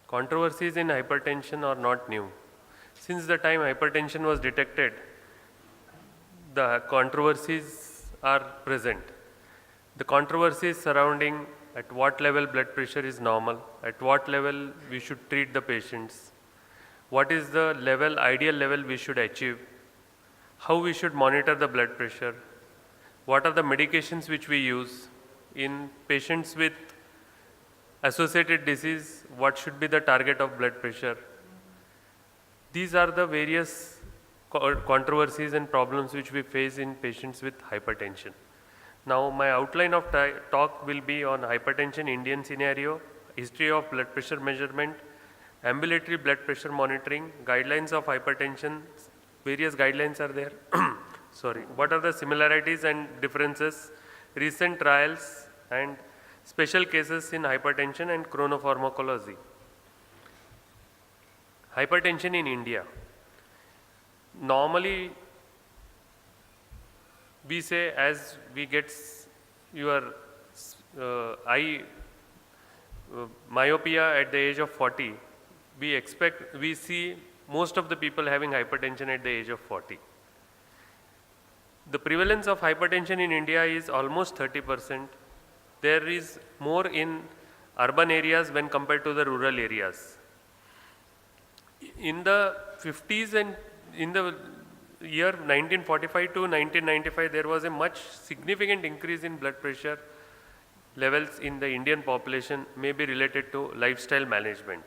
Controversies in hypertension are not new. Since the time hypertension was detected, the controversies are present. The controversies surrounding at what level blood pressure is normal, at what level we should treat the patients, what is the level, ideal level we should achieve, how we should monitor the blood pressure, what are the medications which we use in patients with associated disease, what should be the target of blood pressure. These are the various controversies and problems which we face in patients with hypertension. Now my outline of talk will be on hypertension Indian scenario, history of blood pressure measurement, ambulatory blood pressure monitoring, guidelines of hypertension, various guidelines are there. Sorry, what are the similarities and differences, recent trials and special cases in hypertension and chronopharmacology. Hypertension in India. Normally, we say as we get your eye myopia at the age of 40, we see most of the people having hypertension at the age of 40. The prevalence of hypertension in India is almost 30%. There is more in urban areas when compared to the rural areas. In the 50s and in the year 1945 to 1995, there was a much significant increase in blood pressure levels in the Indian population, may be related to lifestyle management.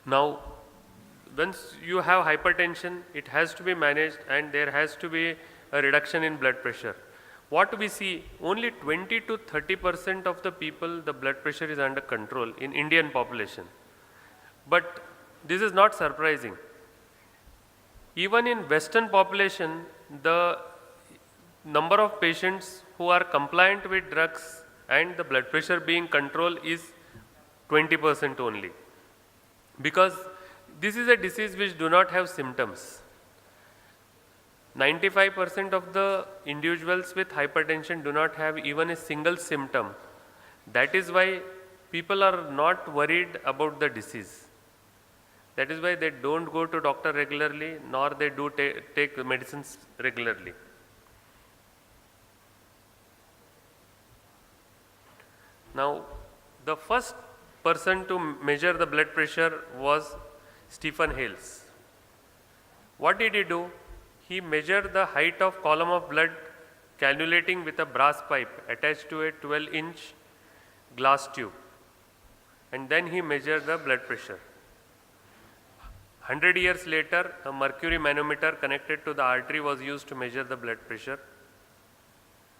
Now, once you have hypertension, it has to be managed and there has to be a reduction in blood pressure. What we see, only 20 to 30% of the people, the blood pressure is under control in Indian population. But this is not surprising. Even in Western population, the number of patients who are compliant with drugs and the blood pressure being controlled is 20% only. Because this is a disease which do not have symptoms. 95% of the individuals with hypertension do not have even a single symptom. That is why people are not worried about the disease. That is why they don't go to doctor regularly, nor they do take medicines regularly. Now, the first person to measure the blood pressure was Stephen Hales. What did he do? He measured the height of column of blood cannulating with a brass pipe attached to a 12-inch glass tube, and then he measured the blood pressure. 100 years later, a mercury manometer connected to the artery was used to measure the blood pressure.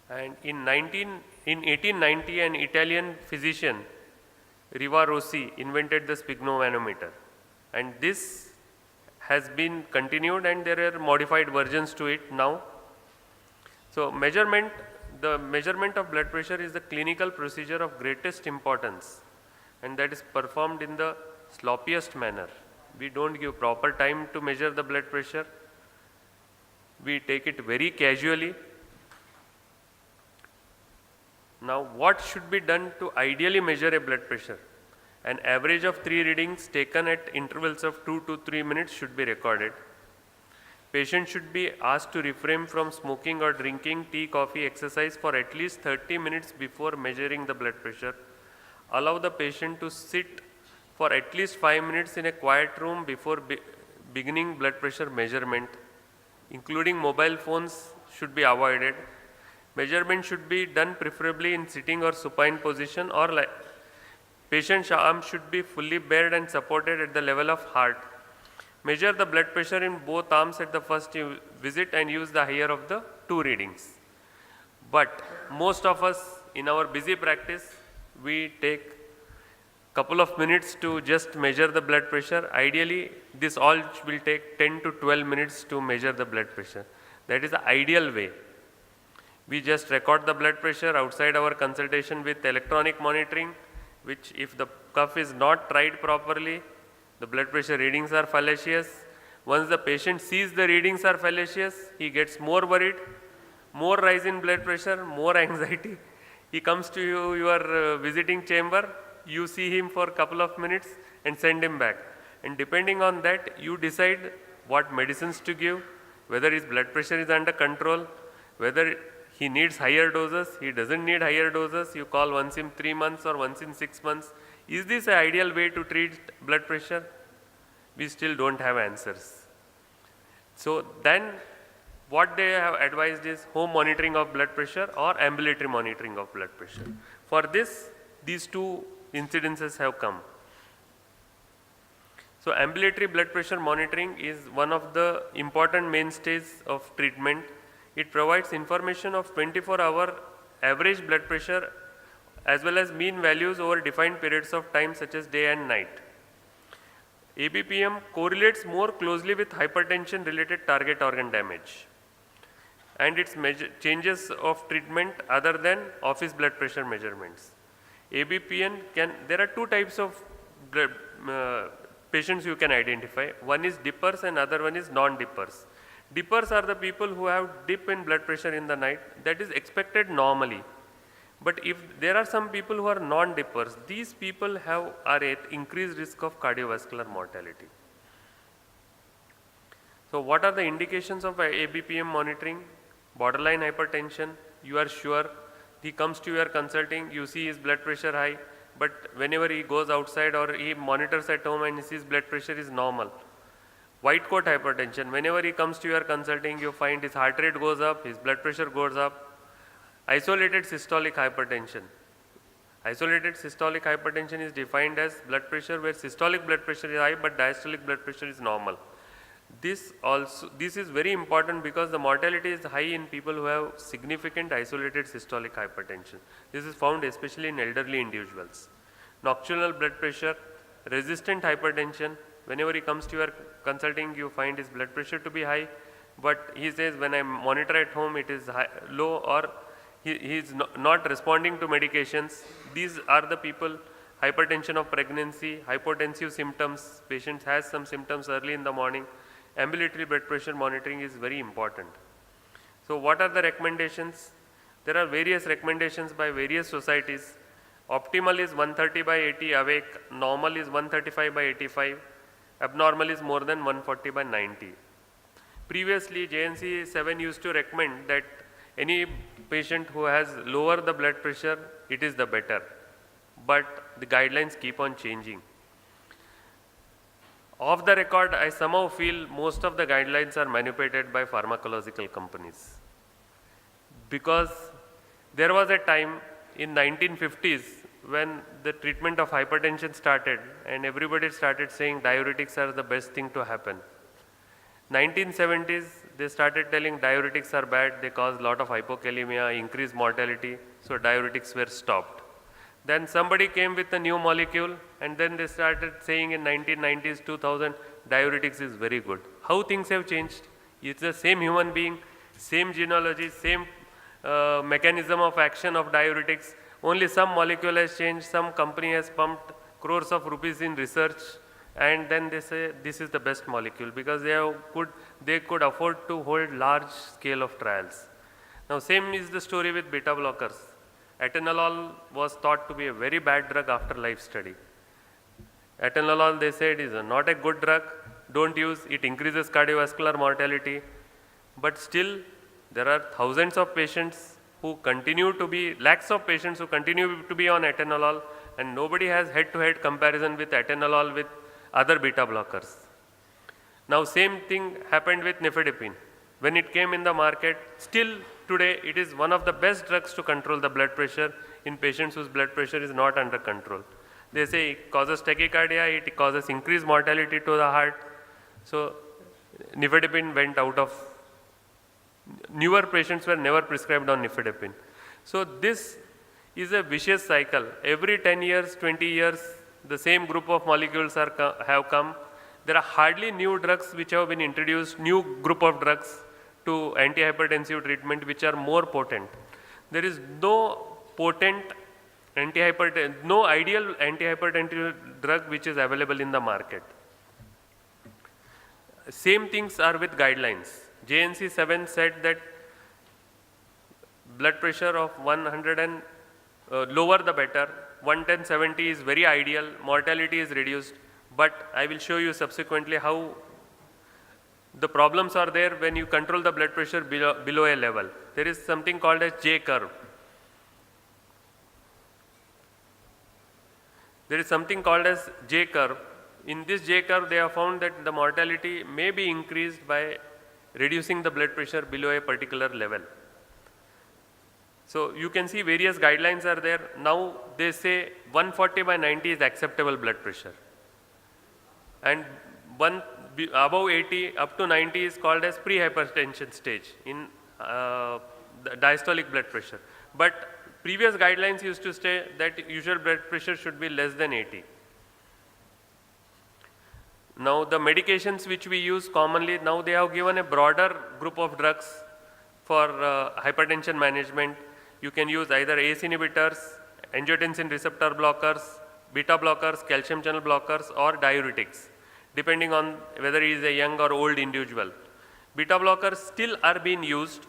And in 1890, an Italian physician, Riva Rossi, invented the sphygmomanometer. And this has been continued and there are modified versions to it now. So the measurement of blood pressure is the clinical procedure of greatest importance, and that is performed in the sloppiest manner. We don't give proper time to measure the blood pressure. We take it very casually. Now, what should be done to ideally measure a blood pressure? An average of 3 readings taken at intervals of 2 to 3 minutes should be recorded. Patient should be asked to refrain from smoking or drinking tea, coffee, exercise for at least 30 minutes before measuring the blood pressure. Allow the patient to sit for at least 5 minutes in a quiet room before beginning blood pressure measurement. Including mobile phones should be avoided. Measurement should be done preferably in sitting or supine position, or patient's arm should be fully bared and supported at the level of heart. Measure the blood pressure in both arms at the first visit and use the higher of the 2 readings. But most of us in our busy practice, we take couple of minutes to just measure the blood pressure. Ideally, this all will take 10 to 12 minutes to measure the blood pressure. That is the ideal way. We just record the blood pressure outside our consultation with electronic monitoring, which if the cuff is not tried properly, the blood pressure readings are fallacious. Once the patient sees the readings are fallacious, he gets more worried, more rise in blood pressure, more anxiety. He comes to your visiting chamber, you see him for a couple of minutes and send him back. And depending on that, you decide what medicines to give, whether his blood pressure is under control, whether he needs higher doses, he doesn't need higher doses, you call once in 3 months or once in 6 months. Is this an ideal way to treat blood pressure? We still don't have answers. So then what they have advised is home monitoring of blood pressure or ambulatory monitoring of blood pressure. For this, these two incidences have come. So ambulatory blood pressure monitoring is one of the important mainstays of treatment. It provides information of 24-hour average blood pressure as well as mean values over defined periods of time such as day and night. ABPM correlates more closely with hypertension related target organ damage and its changes of treatment other than office blood pressure measurements. ABPM there are two types of patients you can identify. One is dippers and other one is non-dippers. Dippers are the people who have dip in blood pressure in the night, that is expected normally. But if there are some people who are non-dippers, these people are at increased risk of cardiovascular mortality. So what are the indications of ABPM monitoring? Borderline hypertension, you are sure, he comes to your consulting, you see his blood pressure high, but whenever he goes outside or he monitors at home and his blood pressure is normal. White coat hypertension, whenever he comes to your consulting, you find his heart rate goes up, his blood pressure goes up. Isolated systolic hypertension. Isolated systolic hypertension is defined as blood pressure where systolic blood pressure is high but diastolic blood pressure is normal. This is very important because the mortality is high in people who have significant isolated systolic hypertension. This is found especially in elderly individuals. Nocturnal blood pressure, resistant hypertension, whenever he comes to your consulting, you find his blood pressure to be high, but he says when I monitor at home it is low, or he is not responding to medications. These are the people. Hypertension of pregnancy, hypotensive symptoms, patient has some symptoms early in the morning. Ambulatory blood pressure monitoring is very important. So what are the recommendations? There are various recommendations by various societies. Optimal is 130 by 80 awake, normal is 135 by 85, abnormal is more than 140 by 90. Previously JNC 7 used to recommend that any patient who has lower the blood pressure, it is the better. But the guidelines keep on changing. Off the record, I somehow feel most of the guidelines are manipulated by pharmacological companies. Because there was a time in 1950s when the treatment of hypertension started and everybody started saying diuretics are the best thing to happen. 1970s, they started telling diuretics are bad, they cause a lot of hypokalemia, increased mortality, so diuretics were stopped. Then somebody came with a new molecule and then they started saying in 1990s, 2000, diuretics is very good. How things have changed? It's the same human being, same genealogy, same mechanism of action of diuretics. Only some molecule has changed, some company has pumped crores of rupees in research and then they say this is the best molecule because they could afford to hold large scale of trials. Now same is the story with beta blockers. Atenolol was thought to be a very bad drug after life study. Atenolol, they said, is not a good drug, don't use, it increases cardiovascular mortality. But still, there are thousands of patients who continue to be, lakhs of patients who continue to be on atenolol, and nobody has head-to-head comparison with atenolol with other beta blockers. Now same thing happened with nifedipine. When it came in the market, still today it is one of the best drugs to control the blood pressure in patients whose blood pressure is not under control. They say it causes tachycardia, it causes increased mortality to the heart. So nifedipine went out of, newer patients were never prescribed on nifedipine. So this is a vicious cycle. Every 10 years, 20 years, the same group of molecules have come. There are hardly new drugs which have been introduced, new group of drugs to antihypertensive treatment which are more potent. There is no potent no ideal antihypertensive drug which is available in the market. Same things are with guidelines. JNC 7 said that blood pressure of 100 and lower the better. 110/70 is very ideal, mortality is reduced, but I will show you subsequently how the problems are there when you control the blood pressure below a level. There is something called as J curve. There is something called as J curve. In this J curve, they have found that the mortality may be increased by reducing the blood pressure below a particular level. So you can see various guidelines are there. Now they say 140/90 is acceptable blood pressure. And above 80 up to 90 is called as pre-hypertension stage in the diastolic blood pressure. But previous guidelines used to say that usual blood pressure should be less than 80. Now the medications which we use commonly, now they have given a broader group of drugs for hypertension management. You can use either ACE inhibitors, angiotensin receptor blockers, beta blockers, calcium channel blockers, or diuretics, depending on whether he is a young or old individual. Beta blockers still are being used.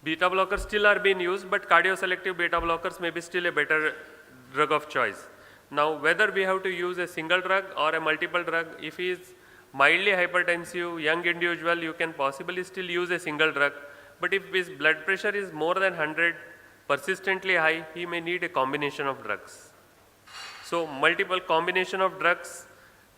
Beta blockers still are being used, but cardioselective beta blockers may be still a better drug of choice. Now, whether we have to use a single drug or a multiple drug, if he is mildly hypertensive, young individual, you can possibly still use a single drug. But if his blood pressure is more than 100, persistently high, he may need a combination of drugs. So, multiple combination of drugs,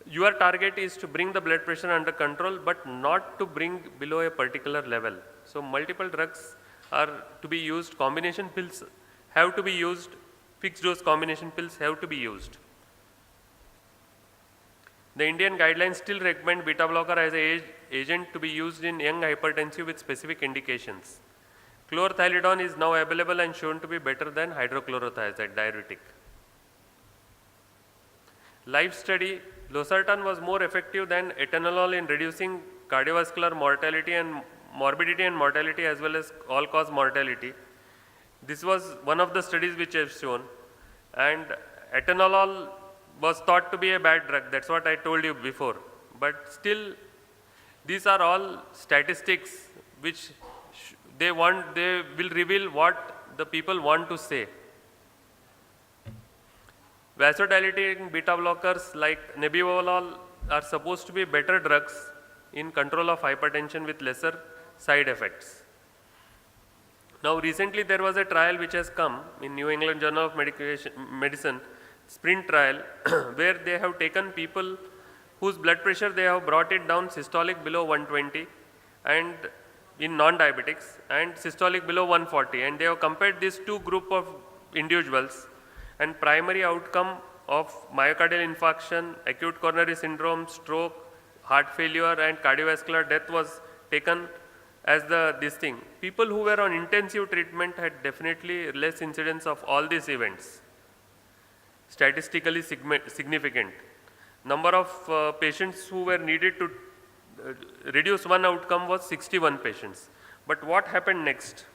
your target is to bring the blood pressure under control, but not to bring below a particular level. So, multiple drugs are to be used, combination pills have to be used, fixed dose combination pills have to be used. The Indian guidelines still recommend beta blocker as an agent to be used in young hypertensive with specific indications. Chlorothalidone is now available and shown to be better than hydrochlorothiazide diuretic. Life study, losartan was more effective than atenolol in reducing cardiovascular mortality and morbidity and mortality as well as all-cause mortality. This was one of the studies which I have shown, and atenolol was thought to be a bad drug. That's what I told you before. But still, these are all statistics which they will reveal what the people want to say. Vasodilating beta blockers like nebivolol are supposed to be better drugs in control of hypertension with lesser side effects. Now recently there was a trial which has come in New England Journal of Medicine, sprint trial, where they have taken people whose blood pressure they have brought it down systolic below 120 and in non-diabetics and systolic below 140, and they have compared these two group of individuals, and primary outcome of myocardial infarction, acute coronary syndrome, stroke, heart failure and cardiovascular death was taken as this thing. People who were on intensive treatment had definitely less incidence of all these events, statistically significant. Number of patients who were needed to reduce one outcome was 61 patients. But what happened next?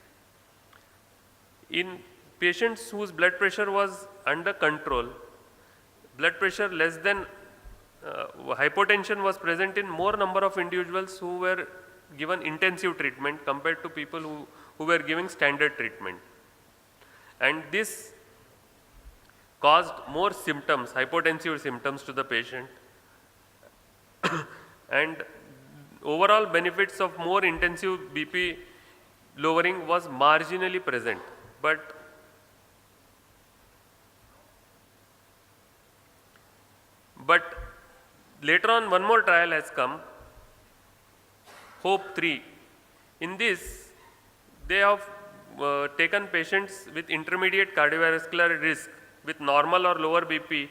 In patients whose blood pressure was under control, blood pressure less than hypotension was present in more number of individuals who were given intensive treatment compared to people who were giving standard treatment. And this caused more symptoms, hypotensive symptoms to the patient. And overall benefits of more intensive BP lowering was marginally present. But later on one more trial has come, HOPE 3. In this, they have taken patients with intermediate cardiovascular risk with normal or lower BP,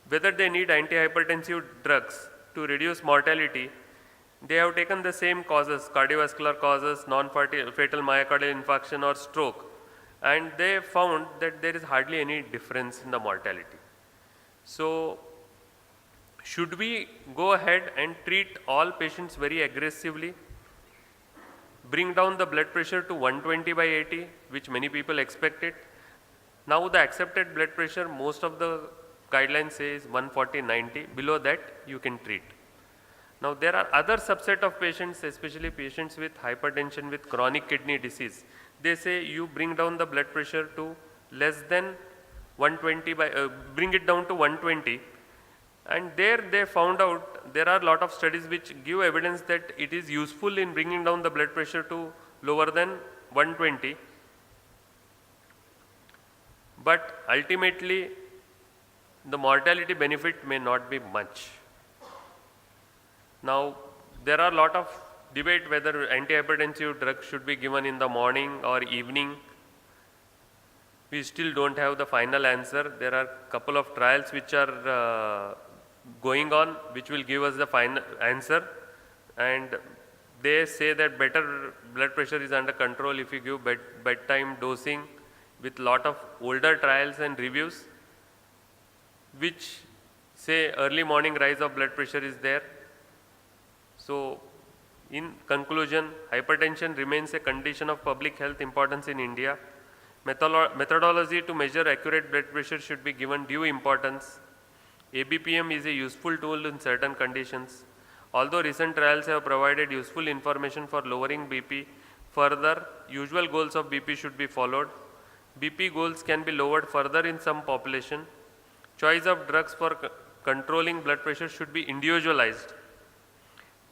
whether they need antihypertensive drugs to reduce mortality. They have taken the same causes, cardiovascular causes, non-fatal myocardial infarction or stroke, and they found that there is hardly any difference in the mortality. So, should we go ahead and treat all patients very aggressively? Bring down the blood pressure to 120/80, which many people expect it. Now the accepted blood pressure, most of the guidelines say is 140/90. Below that, you can treat. Now there are other subset of patients, especially patients with hypertension with chronic kidney disease. They say you bring down the blood pressure to less than 120 bring it down to 120, and there they found out there are a lot of studies which give evidence that it is useful in bringing down the blood pressure to lower than 120, but ultimately the mortality benefit may not be much. Now there are a lot of debate whether antihypertensive drugs should be given in the morning or evening. We still don't have the final answer. There are couple of trials which are going on, which will give us the final answer, and they say that better blood pressure is under control if you give bedtime dosing, with lot of older trials and reviews which say early morning rise of blood pressure is there. So in conclusion, hypertension remains a condition of public health importance in India. Methodology to measure accurate blood pressure should be given due importance. ABPM is a useful tool in certain conditions. Although recent trials have provided useful information for lowering BP, further usual goals of BP should be followed. BP goals can be lowered further in some population. Choice of drugs for controlling blood pressure should be individualized.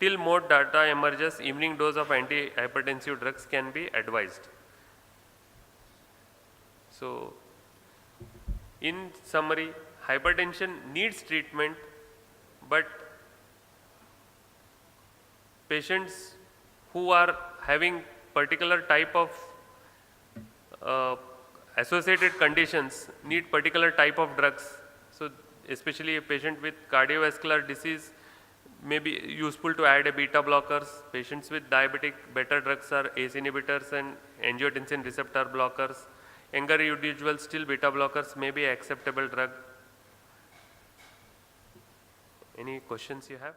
Till more data emerges, evening dose of antihypertensive drugs can be advised. So, in summary, hypertension needs treatment, but patients who are having particular type of associated conditions need particular type of drugs. So, especially a patient with cardiovascular disease may be useful to add a beta blockers. Patients with diabetic, better drugs are ACE inhibitors and angiotensin receptor blockers. Younger individuals, still beta blockers may be an acceptable drug. Any questions you have?